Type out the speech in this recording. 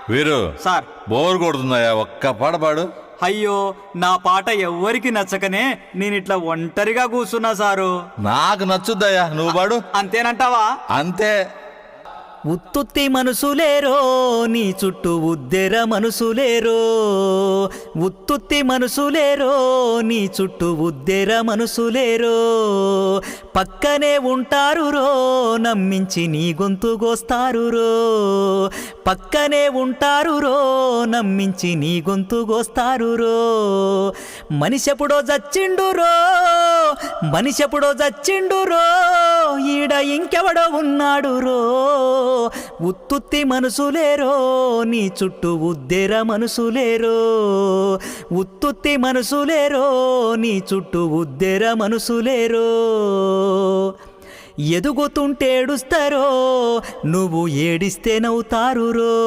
వీరు sir. Bore కొడుతుందయ్యా, ఒక్క పాట పాడు. అయ్యో, నా పాట ఎవ్వరికి నచ్చకనే నేను ఇట్లా ఒంటరిగా కూర్చున్నా సారు. నాకు నచ్చుద్దయ్యా, నువ్వు పాడు. అంతేనంటావా? అంతే. ఉత్తుత్తి మనసులేరో నీ చుట్టూ ఉద్దెర మనసులేరో, ఉత్తుత్తి మనసులేరో నీ చుట్టూ ఉద్దెర మనసులేరో, పక్కనే ఉంటారు రో నమ్మించి నీ గొంతు గోస్తారు రో, పక్కనే ఉంటారు రో నమ్మించి నీ గొంతు గోస్తారు రో. మనిషెప్పుడో చచ్చిండు రో, మనిషెప్పుడో చచ్చిండు రో, ఈడ ఇంకెవడో ఉన్నాడు రో. ఉత్తుత్తి మనసులేరో నీ చుట్టూ ఉద్దెర మనసులేరో, ఉత్తుత్తి మనసులేరో నీ చుట్టూ ఉద్దెర మనసులేరో. ఎదుగుతుంటేడుస్తారో, నువ్వు ఏడిస్తే నవ్వుతారు రో.